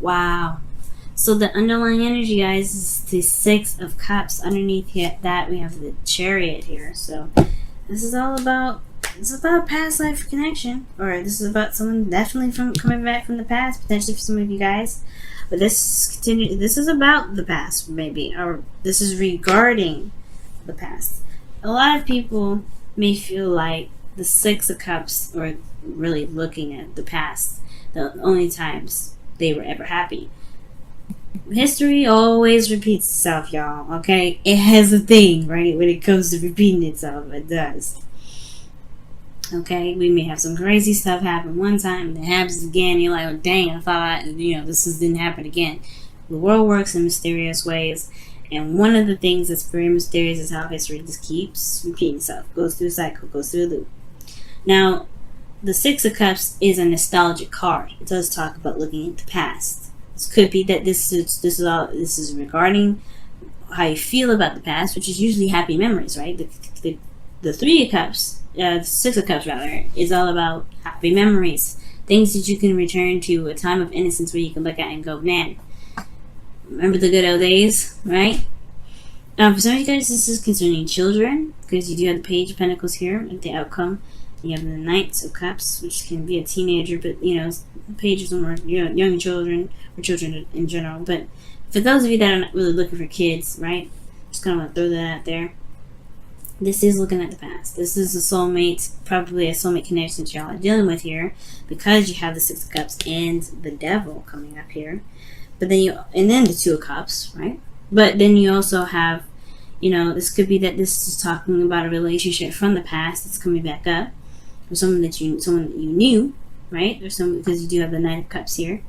Wow. So the underlying energy, guys, is the Six of Cups. Underneath that, we have the Chariot here. So this is all about, it's about past life connection, or this is about someone definitely from coming back from the past, potentially for some of you guys. But this is about the past, maybe, or this is regarding the past. A lot of people may feel like the Six of Cups, or really looking at the past, the only times they were ever happy. History always repeats itself, y'all, okay? It has a thing, right? When it comes to repeating itself, it does. Okay? We may have some crazy stuff happen one time, and it happens again, you're like, oh, dang, I thought, this didn't happen again. The world works in mysterious ways, and one of the things that's very mysterious is how history just keeps repeating itself. Goes through a cycle, goes through a loop. Now, the Six of Cups is a nostalgic card. It does talk about looking at the past. This could be that this is regarding how you feel about the past, which is usually happy memories, right? The Three of Cups, the Six of Cups rather, is all about happy memories, things that you can return to, a time of innocence where you can look at and go, man, remember the good old days, right? For some of you guys, this is concerning children, because you do have the Page of Pentacles here at the outcome. You have the Knights of Cups, which can be a teenager, but pages are more young children, or children in general. But for those of you that are not really looking for kids, right? Just kind of want to throw that out there. This is looking at the past. This is a soulmate, probably a soulmate connection that y'all are dealing with here, because you have the Six of Cups and the Devil coming up here. But then then the Two of Cups, right? But then you also have, this could be that this is talking about a relationship from the past that's coming back up. Or someone that you knew, right? Or because you do have the Knight of Cups here.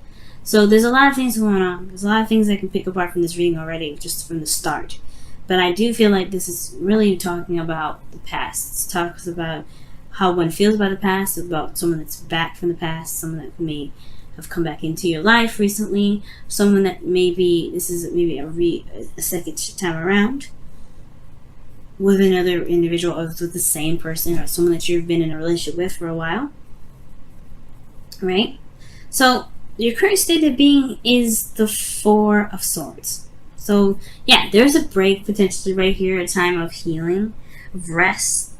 So there's a lot of things going on. There's a lot of things I can pick apart from this reading already, just from the start. But I do feel like this is really talking about the past. It talks about how one feels about the past, about someone that's back from the past, someone that may have come back into your life recently, someone that this is maybe a second time around with another individual, or with the same person, or someone that you've been in a relationship with for a while, right? So your current state of being is the Four of Swords. So yeah, there's a break potentially right here, a time of healing, of rest,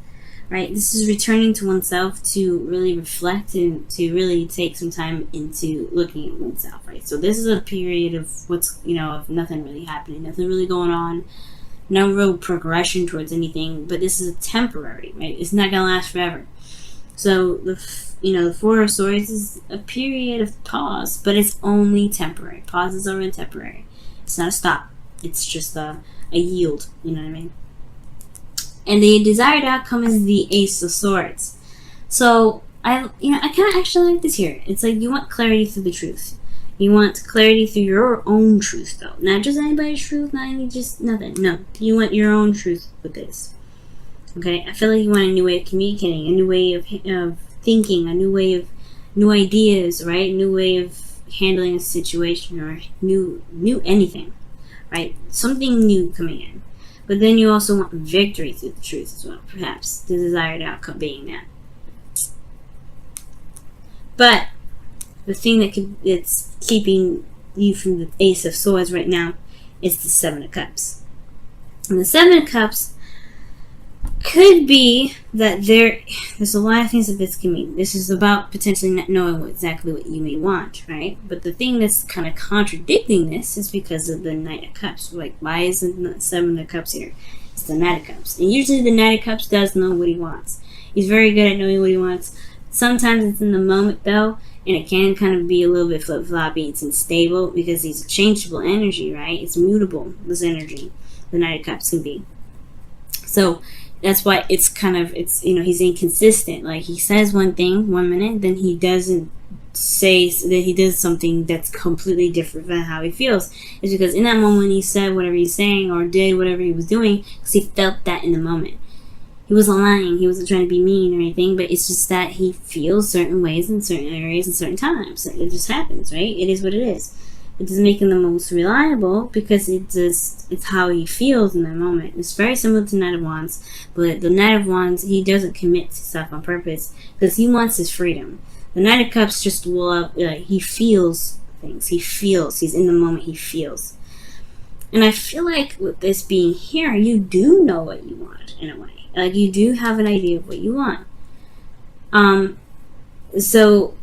right? This is returning to oneself to really reflect and to really take some time into looking at oneself, right? So this is a period of of nothing really happening, nothing really going on, no real progression towards anything, but this is a temporary, right? It's not gonna last forever. So the Four of Swords is a period of pause, but it's only temporary. Pauses are temporary. It's not a stop. It's just a yield. You know what I mean? And the desired outcome is the Ace of Swords. So I kind of actually like this here. It's like you want clarity through the truth. You want clarity through your own truth, though. Not just anybody's truth, nothing. No. You want your own truth with this. Okay? I feel like you want a new way of communicating, a new way of thinking, a new way of new ideas, right? New way of handling a situation, or new anything, right? Something new coming in. But then you also want victory through the truth as well, perhaps. The desired outcome being that. But the thing that's keeping you from the Ace of Swords right now is the Seven of Cups. And the Seven of Cups could be that there's a lot of things that this can mean. This is about potentially not knowing exactly what you may want, right? But the thing that's kind of contradicting this is because of the Knight of Cups. Like, why is the Seven of Cups here? It's the Knight of Cups. And usually the Knight of Cups does know what he wants. He's very good at knowing what he wants. Sometimes it's in the moment, though, and it can kind of be a little bit flip-floppy. It's unstable because he's a changeable energy, right? It's mutable, this energy. The Knight of Cups can be. So that's why he's inconsistent. Like, he says one thing one minute, then he doesn't say that he does something that's completely different than how he feels. It's because in that moment he said whatever he's saying or did whatever he was doing because he felt that in the moment. He wasn't lying. He wasn't trying to be mean or anything, but it's just that he feels certain ways in certain areas and certain times. It just happens, right? It is what it is. It doesn't make him the most reliable because it's how he feels in that moment. It's very similar to Knight of Wands, but the Knight of Wands, he doesn't commit to stuff on purpose because he wants his freedom. The Knight of Cups just he feels things. He feels. He's in the moment. He feels. And I feel like with this being here, you do know what you want in a way. Like, you do have an idea of what you want. So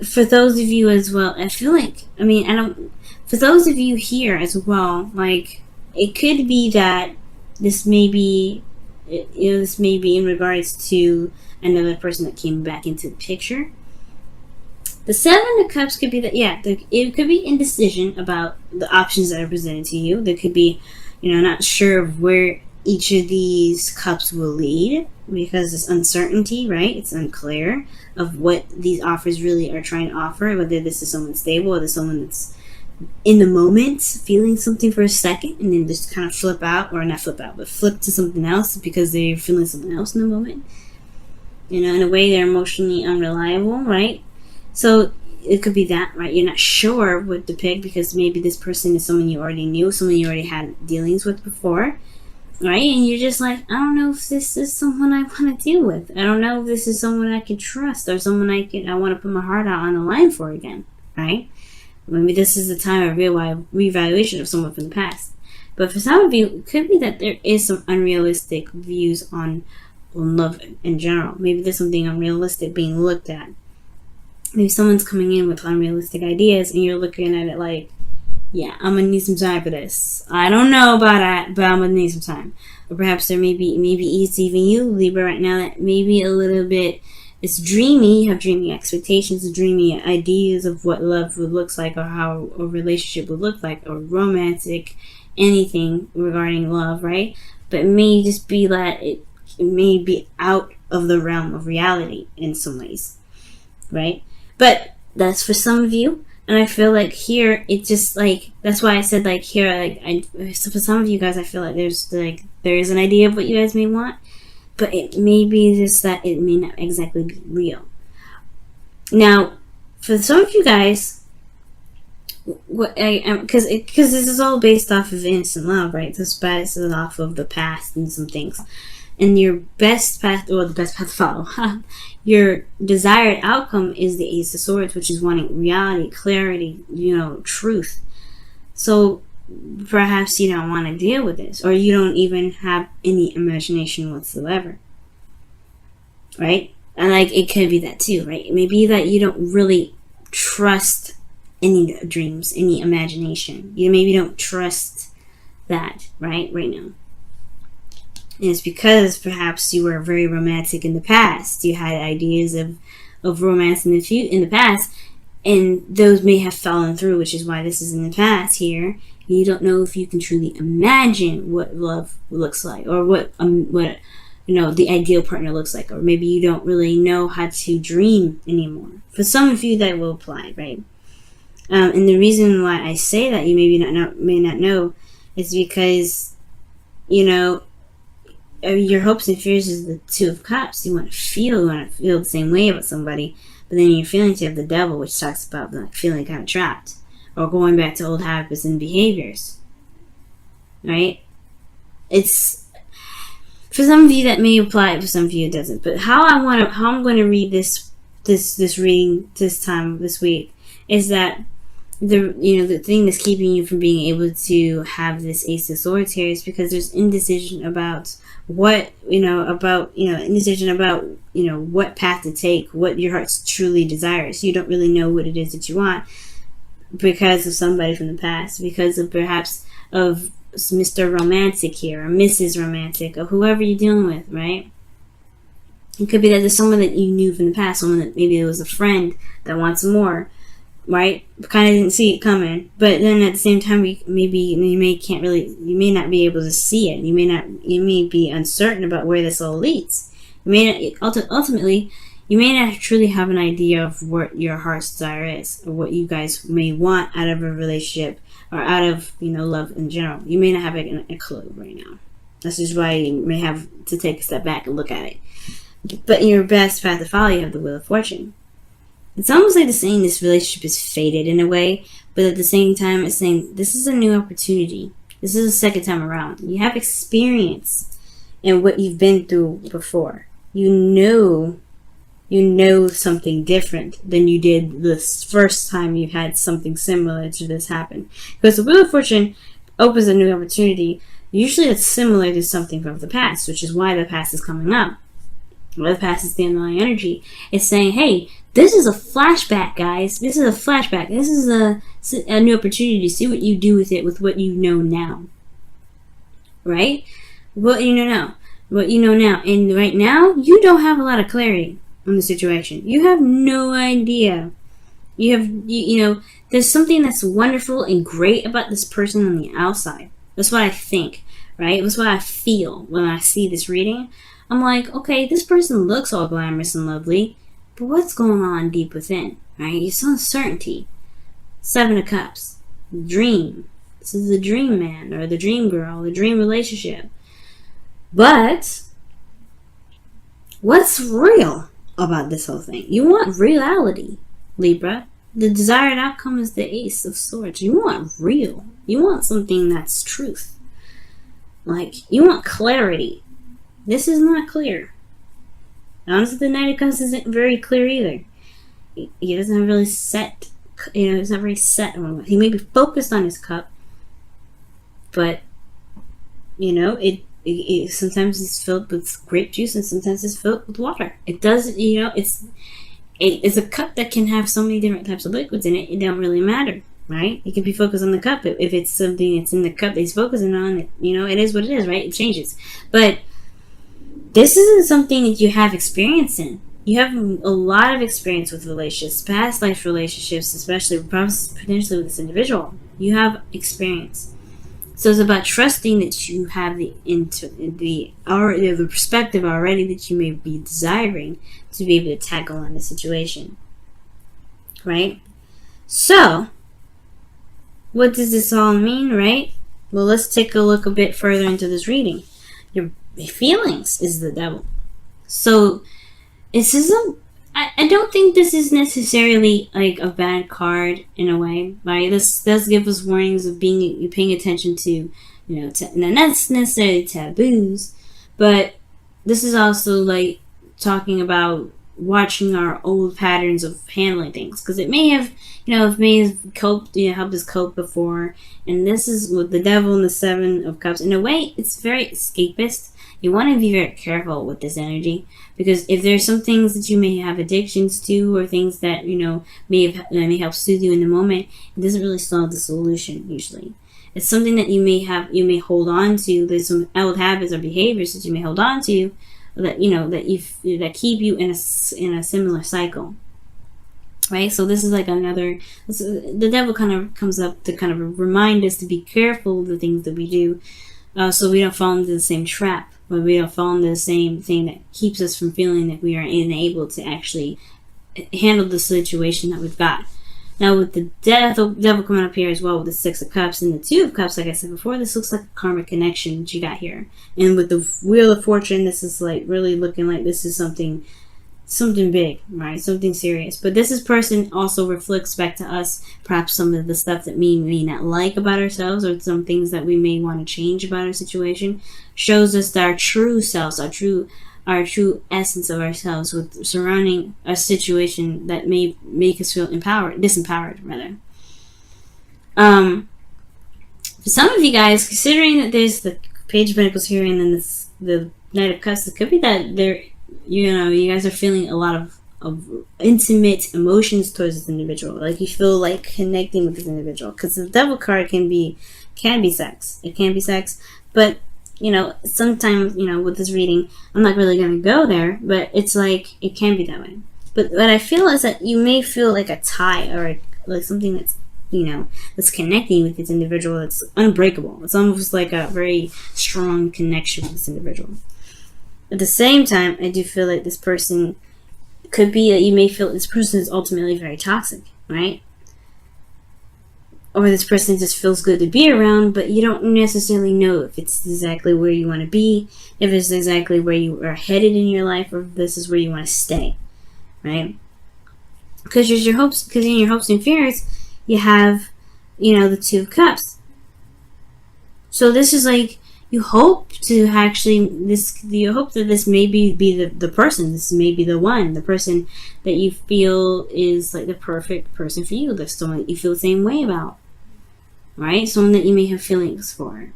for those of you as well, I feel like, for those of you here as well, like, it could be that this may be, this may be in regards to another person that came back into the picture. The Seven of Cups could be that, it could be indecision about the options that are presented to you. There could be, not sure of where each of these cups will lead, because it's uncertainty, right? It's unclear of what these offers really are trying to offer, whether this is someone stable or there's someone that's in the moment feeling something for a second and then just kind of flip out, or not flip out, but flip to something else because they're feeling something else in the moment. In a way, they're emotionally unreliable, right? So it could be that, right? You're not sure what to pick because maybe this person is someone you already knew, someone you already had dealings with before, right? And you're just like, I don't know if this is someone I want to deal with. I don't know if this is someone I can trust or someone I want to put my heart out on the line for again, right? Maybe this is the time of reevaluation of someone from the past. But for some of you, it could be that there is some unrealistic views on love in general. Maybe there's something unrealistic being looked at. Maybe someone's coming in with unrealistic ideas and you're looking at it like, yeah, I'm going to need some time for this. I don't know about that, but I'm going to need some time. Or perhaps there maybe it's even you, Libra, right now, that maybe a little bit, it's dreamy. You have dreamy expectations, dreamy ideas of what love would look like or how a relationship would look like, or romantic, anything regarding love, right? But it may just be that it may be out of the realm of reality in some ways, right? But that's for some of you. And I feel like here, it just like, that's why I said like here, so for some of you guys, I feel like there is an idea of what you guys may want, but it may be just that it may not exactly be real. Now, for some of you guys, because this is all based off of innocent love, right? This based off of the past and some things. And your best path, or the best path to follow, your desired outcome is the Ace of Swords, which is wanting reality, clarity, truth. So perhaps you don't want to deal with this, or you don't even have any imagination whatsoever, right? And like, it could be that too, right? Maybe that you don't really trust any dreams, any imagination. You maybe don't trust that, right now. And it's because perhaps you were very romantic in the past. You had ideas of romance in the past, and those may have fallen through, which is why this is in the past here. You don't know if you can truly imagine what love looks like, or what the ideal partner looks like, or maybe you don't really know how to dream anymore. For some of you, that will apply, right? And the reason why I say that you may not know is because your hopes and fears is the Two of Cups. You want to feel the same way about somebody, but then your feelings, you have the Devil, which talks about like feeling kind of trapped or going back to old habits and behaviors, right? It's for some of you that may apply, for some of you it doesn't. But how I'm going to read this reading this week is that the thing that's keeping you from being able to have this Ace of Swords here is because there's indecision about what indecision about what path to take, what your heart truly desires. You don't really know what it is that you want because of somebody from the past, because of perhaps of Mr. Romantic here, or Mrs. Romantic, or whoever you're dealing with, right? It could be that there's someone that you knew from the past, someone that maybe it was a friend that wants more, right? Kind of didn't see it coming, but then at the same time, you may not be able to see it. You may be uncertain about where this all leads. You may not, ultimately, you may not truly have an idea of what your heart's desire is, or what you guys may want out of a relationship, or out of love in general. You may not have a clue right now. This is why you may have to take a step back and look at it. But in your best path to follow, you have the Wheel of Fortune. It's almost like it's saying this relationship is fated in a way, but at the same time, it's saying this is a new opportunity. This is the second time around. You have experience in what you've been through before. You know you know something different than you did the first time you had something similar to this happen. Because the Wheel of Fortune opens a new opportunity. Usually it's similar to something from the past, which is why the past is coming up. Why the past is the underlying energy. It's saying, hey, this is a flashback, guys. This is a flashback. This is a new opportunity to see what you do with it, with what you know now. Right? What you know now. What you know now. And right now, you don't have a lot of clarity on the situation. You have no idea. You know, there's something that's wonderful and great about this person on the outside. That's what I think, right? That's what I feel when I see this reading. I'm like, okay, this person looks all glamorous and lovely, but what's going on deep within, right? It's uncertainty. 7 of Cups. Dream. This is the dream man or the dream girl, the dream relationship. But what's real about this whole thing? You want reality, Libra. The desired outcome is the Ace of Swords. You want real. You want something that's truth. Like, you want clarity. This is not clear. Honestly, the Knight of Cups isn't very clear either. He doesn't really set, it's not very set on what. He may be focused on his cup, but, it sometimes it's filled with grape juice and sometimes it's filled with water. It doesn't, it's a cup that can have so many different types of liquids in it. It don't really matter, right? You can be focused on the cup. If it's something that's in the cup that he's focusing on, it is what it is, right? It changes. But this isn't something that you have experience in. You have a lot of experience with relationships, past life relationships, especially potentially with this individual. You have experience. So it's about trusting that you have the perspective already that you may be desiring to be able to tackle on the situation. Right? So, what does this all mean, right? Well, let's take a look a bit further into this reading. Your feelings is the devil. So, I don't think this is necessarily like a bad card in a way, right? This does give us warnings of paying attention to, not necessarily taboos, but this is also like talking about watching our old patterns of handling things, because it may have coped, helped us cope before, and this is with the devil and the 7 of Cups. In a way, it's very escapist. You want to be very careful with this energy, because if there's some things that you may have addictions to, or things that may help soothe you in the moment, it doesn't really solve the solution usually. It's something that you may hold on to. There's some old habits or behaviors that you may hold on to that that keep you in a similar cycle, right? So this is like the devil kind of comes up to kind of remind us to be careful of the things that we do, so we don't fall into the same trap. But we don't fall into the same thing that keeps us from feeling that we are unable to actually handle the situation that we've got. Now, with the devil coming up here as well, with the 6 of Cups and the 2 of Cups, like I said before, this looks like a karmic connection that you got here. And with the Wheel of Fortune, this is like really looking like this is something big, right? Something serious. But this person also reflects back to us perhaps some of the stuff that we may not like about ourselves, or some things that we may want to change about our situation. Shows us our true selves, our true essence of ourselves, with surrounding a situation that may make us feel disempowered rather. For some of you guys, considering that there's the Page of Pentacles here and then the Knight of Cups, it could be that you guys are feeling a lot of intimate emotions towards this individual. Like you feel like connecting with this individual, because the Devil card can be sex. It can be sex, but sometimes, with this reading, I'm not really going to go there, but it's like, it can be that way. But what I feel is that you may feel like a tie, or like something that's, that's connecting with this individual that's unbreakable. It's almost like a very strong connection with this individual. At the same time, I do feel like this person could be, you may feel this person is ultimately very toxic, right? Or this person just feels good to be around, but you don't necessarily know if it's exactly where you want to be, if it's exactly where you are headed in your life, or if this is where you want to stay, right? Because in your hopes and fears, you have, the 2 of Cups. So this is like, you hope to actually you hope that this may be the person, this may be the one, the person that you feel is like the perfect person for you, that's someone that you feel the same way about, right? Someone that you may have feelings for.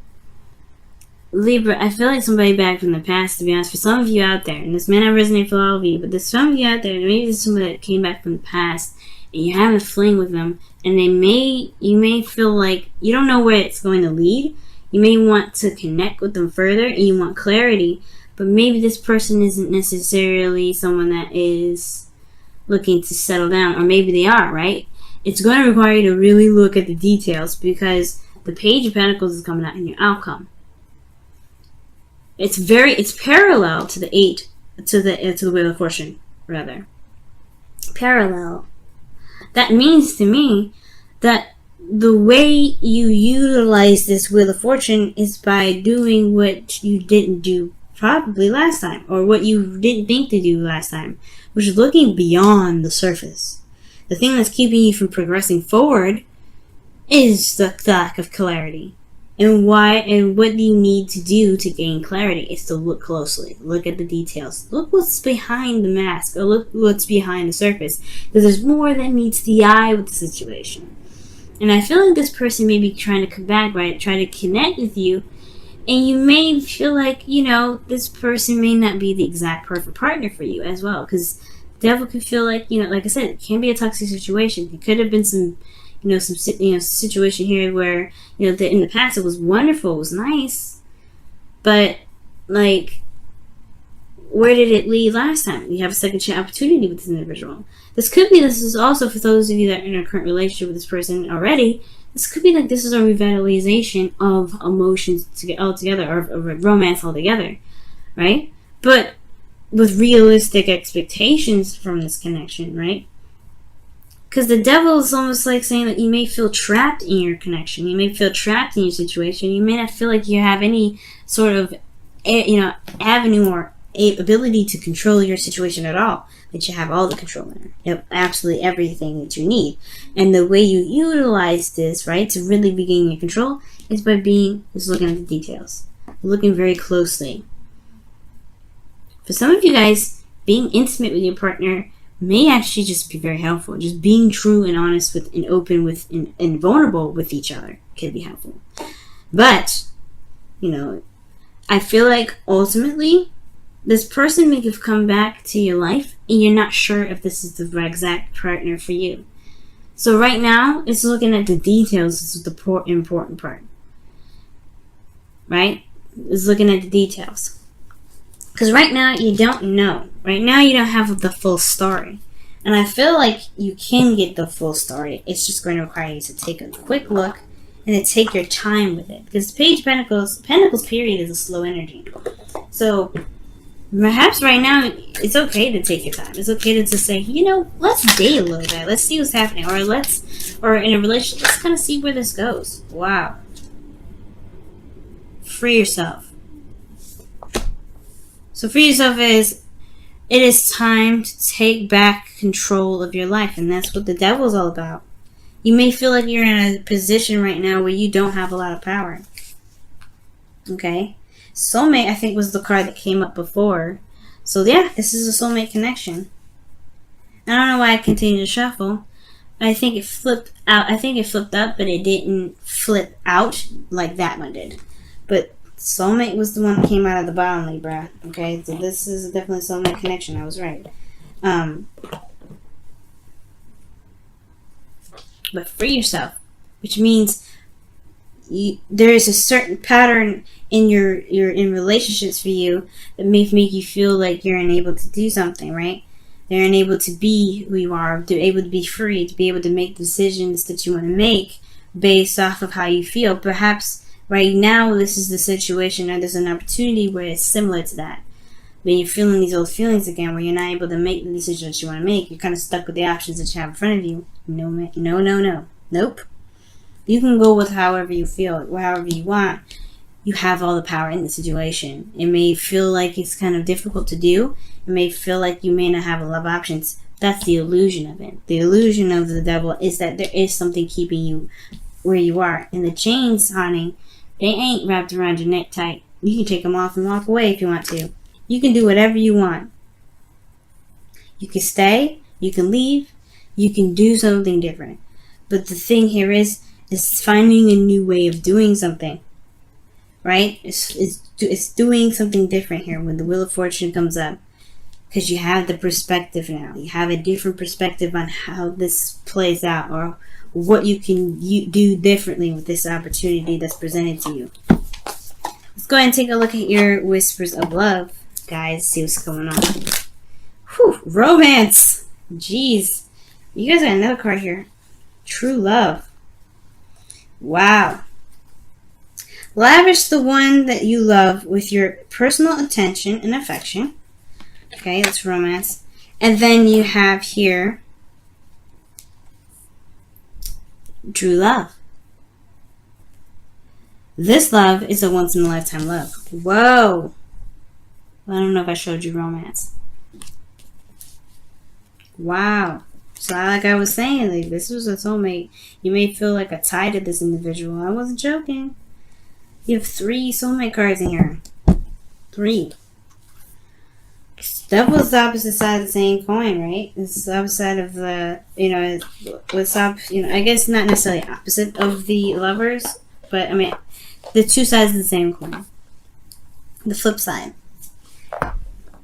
Libra, I feel like somebody back from the past, to be honest, for some of you out there, and this may not resonate for all of you, but there's some of you out there, maybe there's somebody that came back from the past and you have a fling with them, and you may feel like you don't know where it's going to lead. You may want to connect with them further and you want clarity, but maybe this person isn't necessarily someone that is looking to settle down, or maybe they are, right? It's going to require you to really look at the details, because the Page of Pentacles is coming out in your outcome. It's parallel to the Wheel of Fortune, rather. Parallel. That means to me that the way you utilize this Wheel of Fortune is by doing what you didn't do probably last time, or what you didn't think to do last time, which is looking beyond the surface. The thing that's keeping you from progressing forward is the lack of clarity. And what you need to do to gain clarity is to look closely, look at the details, look what's behind the mask, or look what's behind the surface, because there's more that meets the eye with the situation. And I feel like this person may be trying to come back, right? Try to connect with you. And you may feel like, this person may not be the exact perfect partner for you as well. Because the devil could feel like, like I said, it can be a toxic situation. It could have been some situation here where, in the past it was wonderful, it was nice. But, where did it lead last time? You have a second chance opportunity with this individual. This is also for those of you that are in a current relationship with this person already. This could be like this is a revitalization of emotions altogether, or of romance altogether, right? But with realistic expectations from this connection, right? Because the devil is almost like saying that you may feel trapped in your connection. You may feel trapped in your situation. You may not feel like you have any sort of, avenue or ability to control your situation at all. But you have all the control in it. Absolutely everything that you need. And the way you utilize this, right, to really begin your control is by just looking at the details. Looking very closely. For some of you guys, being intimate with your partner may actually just be very helpful. Just being true and honest with and open with and vulnerable with each other can be helpful. But, I feel like ultimately this person may have come back to your life and you're not sure if this is the exact partner for you. So right now, it's looking at the details. This is the important part. Right? It's looking at the details. Because right now, you don't know. Right now, you don't have the full story. And I feel like you can get the full story. It's just going to require you to take a quick look and to take your time with it. Because Page of Pentacles period is a slow energy. So perhaps right now, it's okay to take your time. It's okay to just say, let's date a little bit. Let's see what's happening. Or in a relationship, let's kind of see where this goes. Wow. Free yourself. So free yourself it is time to take back control of your life. And that's what the devil's all about. You may feel like you're in a position right now where you don't have a lot of power. Okay? Soulmate, I think, was the card that came up before. So yeah, this is a soulmate connection. I don't know why I continue to shuffle. I think it flipped out. I think it flipped up, but it didn't flip out like that one did. But soulmate was the one that came out of the bottom, Libra. Okay, so this is definitely a soulmate connection. I was right. But free yourself, which means there is a certain pattern in in relationships for you that may make you feel like you're unable to do something, right? They're unable to be who you are, to be able to be free, to be able to make decisions that you want to make based off of how you feel. Perhaps right now this is the situation, or there's an opportunity where it's similar to that. When you're feeling these old feelings again, where you're not able to make the decisions you want to make, you're kind of stuck with the options that you have in front of you. No. Nope. You can go with however you feel, however you want. You have all the power in the situation. It may feel like it's kind of difficult to do. It may feel like you may not have a lot of options. That's the illusion of it. The illusion of the devil is that there is something keeping you where you are. And the chains, honey, they ain't wrapped around your neck tight. You can take them off and walk away if you want to. You can do whatever you want. You can stay, you can leave, you can do something different. But the thing here is finding a new way of doing something. Right? It's doing something different here when the Wheel of Fortune comes up. Because you have the perspective now. You have a different perspective on how this plays out, or what you can do differently with this opportunity that's presented to you. Let's go ahead and take a look at your whispers of love, guys. See what's going on. Whew, romance. Jeez. You guys got another card here. True love. Wow. Lavish the one that you love with your personal attention and affection. Okay, that's romance. And then you have here true love. This love is a once-in-a-lifetime love. Whoa. I don't know if I showed you romance. Wow. So like I was saying, like, this was a soulmate. You may feel like a tie to this individual. I wasn't joking. You have 3 soulmate cards in here. 3. That was the opposite side of the same coin, right? It's the opposite side of the, I guess not necessarily opposite of the lovers, but I mean, the 2 sides of the same coin. The flip side.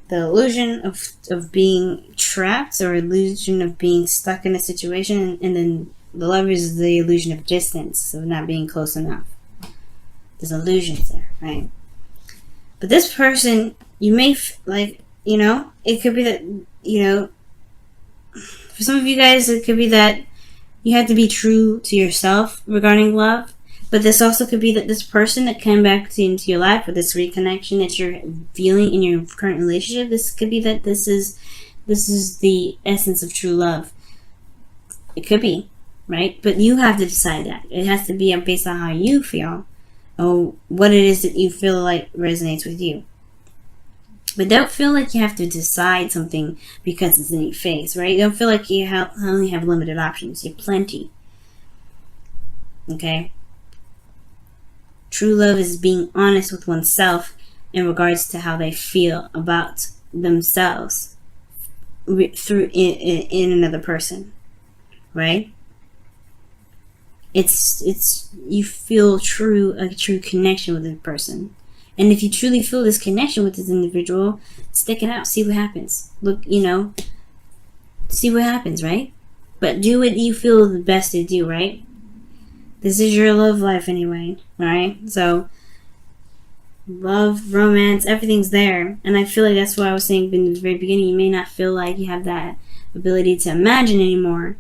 The illusion of being trapped, or illusion of being stuck in a situation, and then the lovers is the illusion of distance, of not being close enough. There's illusions there, right? But this person, you may, it could be that, for some of you guys, it could be that you have to be true to yourself regarding love. But this also could be that this person that came back into your life, or this reconnection that you're feeling in your current relationship, this could be that this is the essence of true love. It could be, right? But you have to decide that. It has to be based on how you feel, or what it is that you feel like resonates with you. But don't feel like you have to decide something because it's in your face, right? Don't feel like you only have limited options. You have plenty. Okay? True love is being honest with oneself in regards to how they feel about themselves through in another person, right? It's you feel a true connection with a person. And if you truly feel this connection with this individual, stick it out. See what happens. Look, see what happens, right? But do what you feel the best to do, right? This is your love life anyway, alright? So, love, romance, everything's there. And I feel like that's what I was saying in the very beginning. You may not feel like you have that ability to imagine anymore,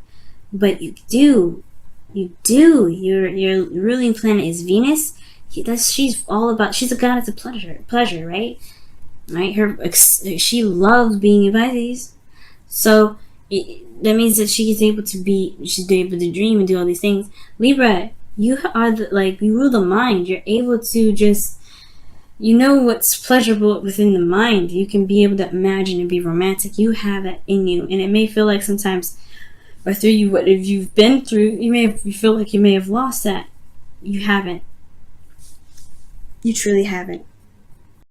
but you do. You do. Your ruling planet is Venus. She's a goddess of pleasure, right? Right? She loves being in Pisces. So that means that she's able to dream and do all these things. Libra, you are you rule the mind. You're able to just, what's pleasurable within the mind. You can be able to imagine and be romantic. You have that in you, and it may feel like sometimes, or through you, what if you've been through, you feel like you may have lost that. You haven't. You truly haven't.